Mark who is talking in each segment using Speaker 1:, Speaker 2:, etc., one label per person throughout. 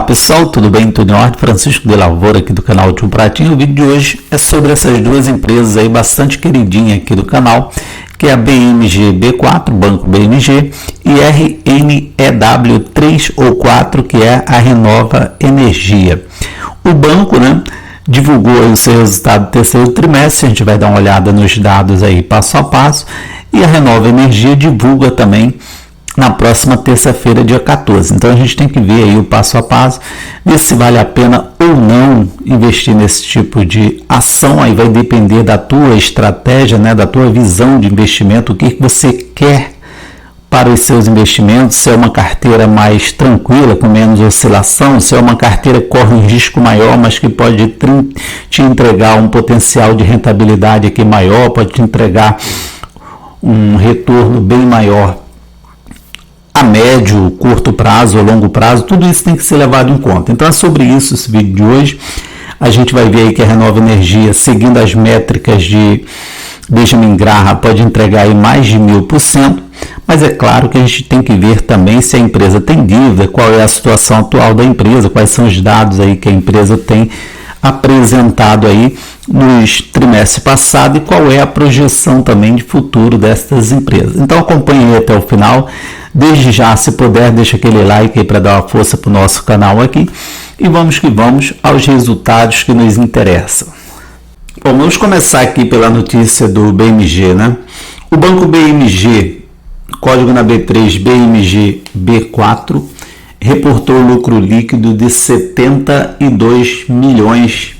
Speaker 1: Pessoal, tudo bem? Tudo em ordem? Francisco de Lavoura aqui do canal Tio Pratinho. O vídeo de hoje é sobre essas duas empresas aí bastante queridinha aqui do canal, que é a BMG B4, Banco BMG, e RNEW 3 ou 4, que é a Renova Energia. O banco, divulgou o seu resultado do terceiro trimestre, a gente vai dar uma olhada nos dados aí passo a passo, e a Renova Energia divulga também na próxima terça-feira, dia 14. Então a gente tem que ver aí o passo a passo, ver se vale a pena ou não investir nesse tipo de ação. Aí vai depender da tua estratégia, da tua visão de investimento, o que você quer para os seus investimentos, se é uma carteira mais tranquila, com menos oscilação, se é uma carteira que corre um risco maior, mas que pode te entregar um potencial de rentabilidade aqui maior, pode te entregar um retorno bem maior a médio, curto prazo ou longo prazo. Tudo isso tem que ser levado em conta. Então é sobre isso esse vídeo de hoje. A gente vai ver aí que a Renova Energia, seguindo as métricas de Benjamin Graham, pode entregar aí mais de 1000%, mas é claro que a gente tem que ver também se a empresa tem dívida, qual é a situação atual da empresa, quais são os dados aí que a empresa tem apresentado aí nos trimestres passados e qual é a projeção também de futuro destas empresas. Então acompanhe aí até o final. Desde já, se puder, deixa aquele like aí para dar uma força para o nosso canal aqui. E vamos que vamos aos resultados que nos interessam. Bom, vamos começar aqui pela notícia do BMG, O banco BMG, código na B3, BMG B4, reportou lucro líquido de 72 milhões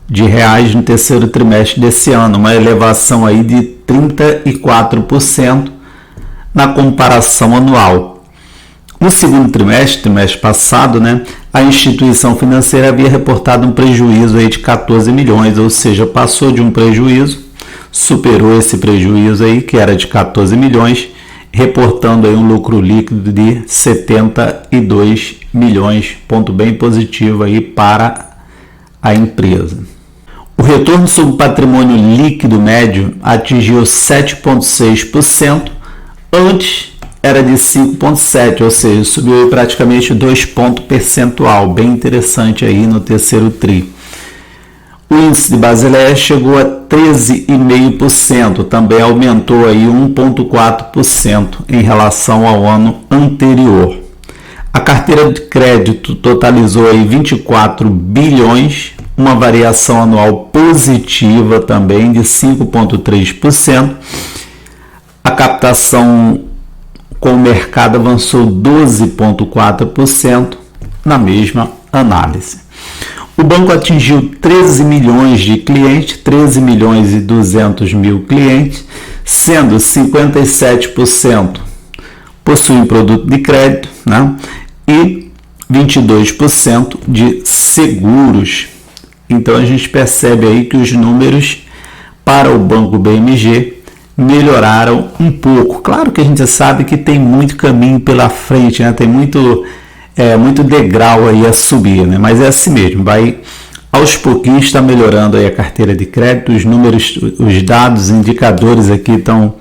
Speaker 1: de reais no terceiro trimestre desse ano, uma elevação aí de 34% na comparação anual. No segundo trimestre passado, a instituição financeira havia reportado um prejuízo aí de 14 milhões, ou seja, passou de um prejuízo, superou esse prejuízo aí, que era de 14 milhões, reportando aí um lucro líquido de 72 milhões, ponto bem positivo aí para a empresa. O retorno sobre o patrimônio líquido médio atingiu 7,6%, antes era de 5,7%, ou seja, subiu praticamente 2 pontos percentual, bem interessante aí no terceiro tri. O índice de Basileia chegou a 13,5%, também aumentou aí 1,4% em relação ao ano anterior. A carteira de crédito totalizou aí 24 bilhões, uma variação anual positiva também de 5,3%. A captação com o mercado avançou 12,4% na mesma análise. O banco atingiu 13 milhões de clientes, 13 milhões e 200 mil clientes, sendo 57% possuem produto de crédito, e 22% de seguros. Então a gente percebe aí que os números para o banco BMG melhoraram um pouco. Claro que a gente sabe que tem muito caminho pela frente, tem muito degrau aí a subir, mas é assim mesmo, vai aos pouquinhos, está melhorando aí a carteira de crédito, os números, os dados, os indicadores aqui estão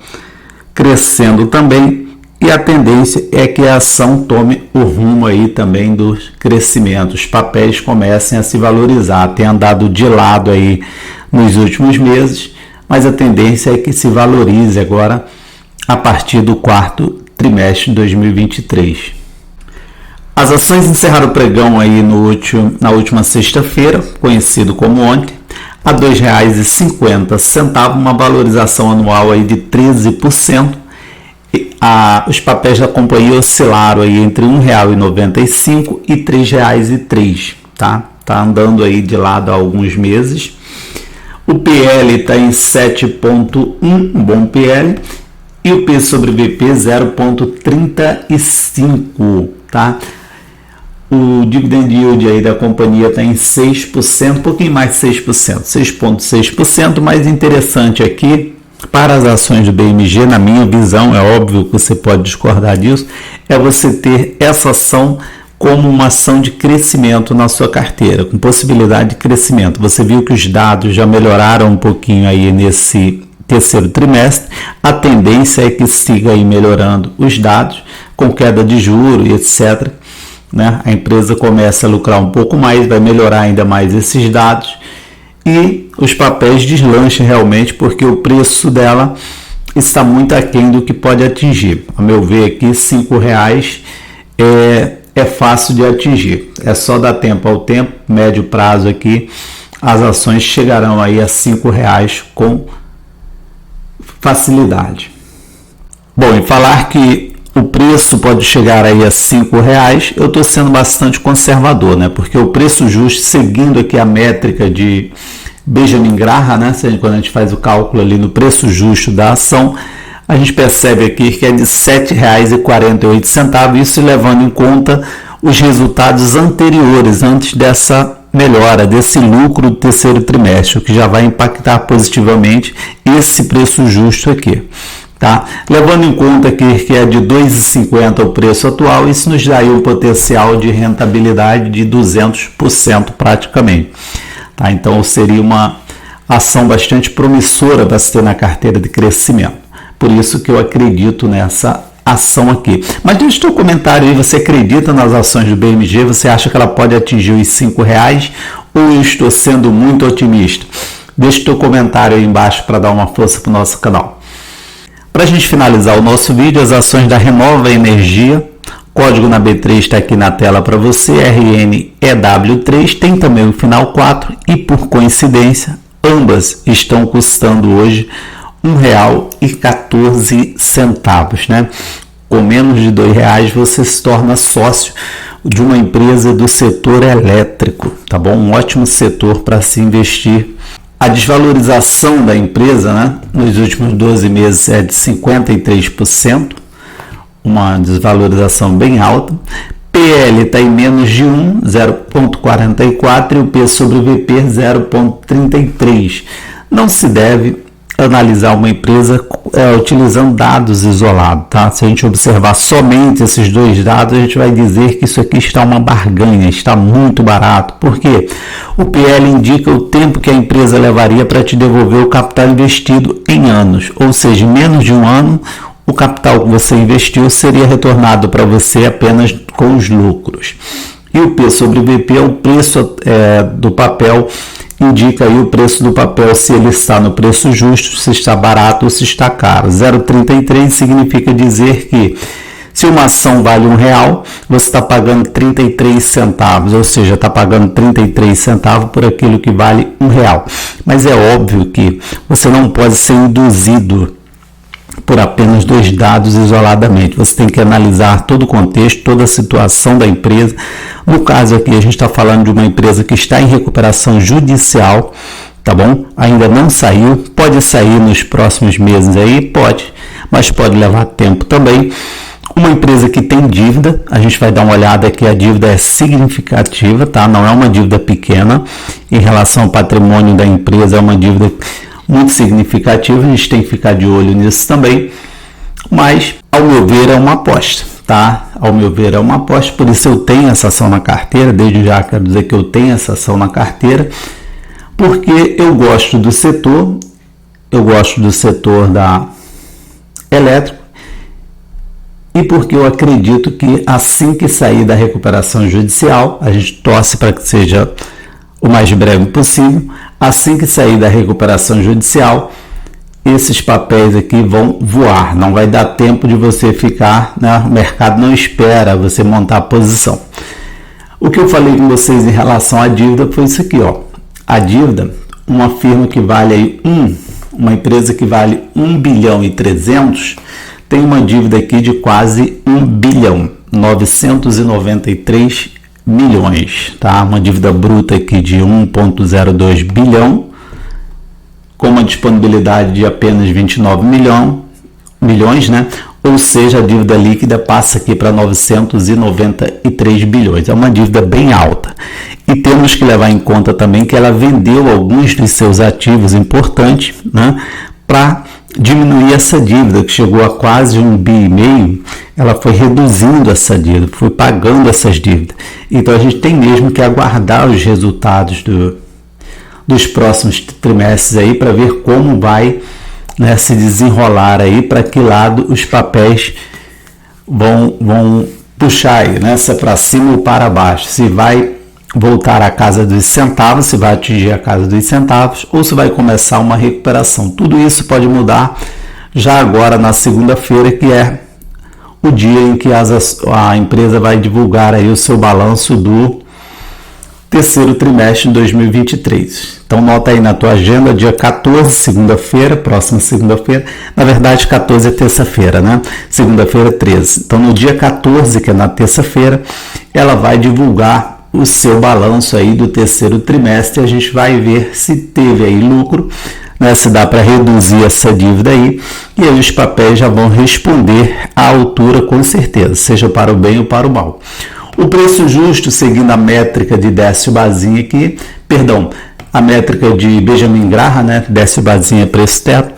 Speaker 1: crescendo também, e a tendência é que a ação tome o rumo aí também do crescimento, os papéis comecem a se valorizar, tem andado de lado aí nos últimos meses, mas a tendência é que se valorize agora a partir do quarto trimestre de 2023. As ações encerraram o pregão aí na última sexta-feira, conhecido como ontem, a R$ 2,50, uma valorização anual aí de 13%. Os papéis da companhia oscilaram aí entre R$ 1,95 e R$ 3,03, tá andando aí de lado há alguns meses. O PL está em 7,1, um bom PL, e o P sobre VP 0,35, O dividend yield aí da companhia está em 6%, um pouquinho mais de 6%, 6,6%, mais interessante aqui para as ações do BMG, na minha visão, é óbvio que você pode discordar disso, é você ter essa ação como uma ação de crescimento na sua carteira, com possibilidade de crescimento. Você viu que os dados já melhoraram um pouquinho aí nesse terceiro trimestre, a tendência é que siga aí melhorando os dados, com queda de juros e etc. né, a empresa começa a lucrar um pouco mais, vai melhorar ainda mais esses dados e os papéis deslancham realmente porque o preço dela está muito aquém do que pode atingir. A meu ver aqui, R$5 é fácil de atingir. É só dar tempo ao tempo, médio prazo aqui, as ações chegarão aí a R$5 com facilidade. Bom, e falar que o preço pode chegar aí a R$5, eu estou sendo bastante conservador, né? Porque o preço justo, seguindo aqui a métrica de Benjamin Graham, né? Quando a gente faz o cálculo ali no preço justo da ação, a gente percebe aqui que é de R$ 7,48, isso levando em conta os resultados anteriores, antes dessa melhora, desse lucro do terceiro trimestre, o que já vai impactar positivamente esse preço justo aqui. Tá? Levando em conta que é de R$ 2,50 o preço atual, isso nos dá aí um potencial de rentabilidade de 200% praticamente. Tá? Então seria uma ação bastante promissora para se ter na carteira de crescimento. Por isso que eu acredito nessa ação aqui. Mas deixa o teu comentário aí, você acredita nas ações do BMG? Você acha que ela pode atingir os R$5 ou eu estou sendo muito otimista? Deixa o teu comentário aí embaixo para dar uma força para o nosso canal. Para a gente finalizar o nosso vídeo, as ações da Renova Energia, código na B3 está aqui na tela para você, RNEW3, tem também o final 4 e por coincidência, ambas estão custando hoje R$1,14, né? Com menos de R$2 você se torna sócio de uma empresa do setor elétrico, tá bom? Um ótimo setor para se investir. A desvalorização da empresa, né, nos últimos 12 meses é de 53%, uma desvalorização bem alta. PL está em menos de 1, 0,44 e o P sobre VP 0,33. Não se deve analisar uma empresa utilizando dados isolados, tá? Se a gente observar somente esses dois dados, a gente vai dizer que isso aqui está uma barganha, está muito barato. Por quê? O PL indica o tempo que a empresa levaria para te devolver o capital investido em anos, ou seja, em menos de um ano, o capital que você investiu seria retornado para você apenas com os lucros. E o P sobre VP é o preço do papel, indica aí o preço do papel, se ele está no preço justo, se está barato ou se está caro. 0,33 significa dizer que se uma ação vale R$1, você está pagando 33 centavos, ou seja, está pagando 33 centavos por aquilo que vale R$1. Mas é óbvio que você não pode ser induzido por apenas dois dados isoladamente. Você tem que analisar todo o contexto, toda a situação da empresa. No caso aqui, a gente está falando de uma empresa que está em recuperação judicial, tá bom? Ainda não saiu, pode sair nos próximos meses aí, pode, mas pode levar tempo também. Uma empresa que tem dívida, a gente vai dar uma olhada aqui, a dívida é significativa, tá? Não é uma dívida pequena, em relação ao patrimônio da empresa, é uma dívida muito significativa, a gente tem que ficar de olho nisso também, mas ao meu ver é uma aposta, tá? Ao meu ver é uma aposta, por isso eu tenho essa ação na carteira, desde já quero dizer que eu tenho essa ação na carteira, porque eu gosto do setor da elétrico, e porque eu acredito que assim que sair da recuperação judicial, a gente torce para que seja o mais breve possível, assim que sair da recuperação judicial, esses papéis aqui vão voar, não vai dar tempo de você ficar, né? O mercado não espera você montar a posição. O que eu falei com vocês em relação à dívida foi isso aqui, ó. A dívida, uma firma que vale aí uma empresa que vale 1 bilhão e 300, tem uma dívida aqui de quase 1 bilhão, 993 milhões, tá? Uma dívida bruta aqui de 1,02 bilhão, com uma disponibilidade de apenas 29 milhões, né? Ou seja, a dívida líquida passa aqui para 993 bilhões. É uma dívida bem alta. E temos que levar em conta também que ela vendeu alguns dos seus ativos importantes, né? Para diminuir essa dívida, que chegou a quase 1,5 bi, ela foi reduzindo essa dívida, foi pagando essas dívidas. Então a gente tem mesmo que aguardar os resultados dos próximos trimestres aí para ver como vai, né, se desenrolar aí, para que lado os papéis vão puxar aí, né? Se é para cima ou para baixo, se vai voltar à casa dos centavos, se vai atingir a casa dos centavos ou se vai começar uma recuperação. Tudo isso pode mudar já agora na segunda-feira, que é o dia em que a empresa vai divulgar aí o seu balanço do terceiro trimestre de 2023. Então nota aí na tua agenda, dia 14, segunda-feira, próxima segunda-feira, na verdade 14 é terça-feira, né? Segunda-feira 13. Então no dia 14, que é na terça-feira, ela vai divulgar o seu balanço aí do terceiro trimestre e a gente vai ver se teve aí lucro, né, se dá para reduzir essa dívida aí, e aí os papéis já vão responder à altura com certeza, seja para o bem ou para o mal. O preço justo, seguindo a métrica de Décio Bazin aqui, a métrica de Benjamin Graham, né, Décio Bazin é preço teto,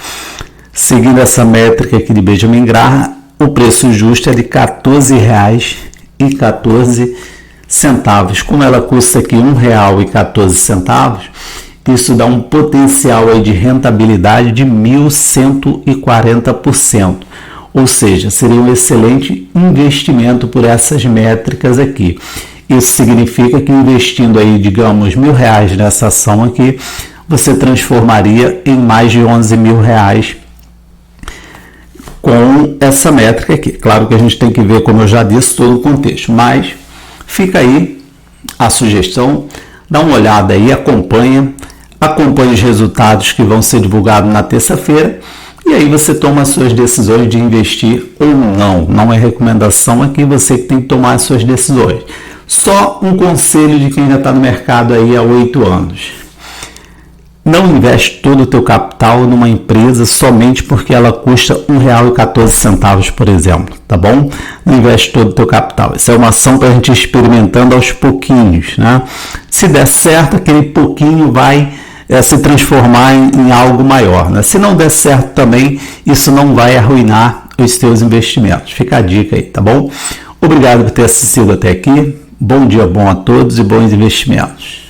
Speaker 1: seguindo essa métrica aqui de Benjamin Graham, o preço justo é de R$ 14,14. Como ela custa aqui R$ 1,14, isso dá um potencial aí de rentabilidade de 1.140%, ou seja, seria um excelente investimento por essas métricas aqui. Isso significa que investindo aí, digamos, R$1.000 nessa ação aqui, você transformaria em mais de R$11.000 com essa métrica aqui. Claro que a gente tem que ver, como eu já disse, todo o contexto, mas fica aí a sugestão, dá uma olhada aí, acompanhe os resultados que vão ser divulgados na terça-feira e aí você toma as suas decisões de investir ou não. Não é recomendação aqui, você que tem que tomar as suas decisões. Só um conselho de quem já está no mercado aí há 8 anos. Não investe todo o teu capital numa empresa somente porque ela custa R$ 1,14, por exemplo, tá bom? Não investe todo o teu capital. Isso é uma ação para a gente ir experimentando aos pouquinhos, né? Se der certo, aquele pouquinho vai se transformar em algo maior, né? Se não der certo também, isso não vai arruinar os teus investimentos. Fica a dica aí, tá bom? Obrigado por ter assistido até aqui. Bom dia bom a todos e bons investimentos.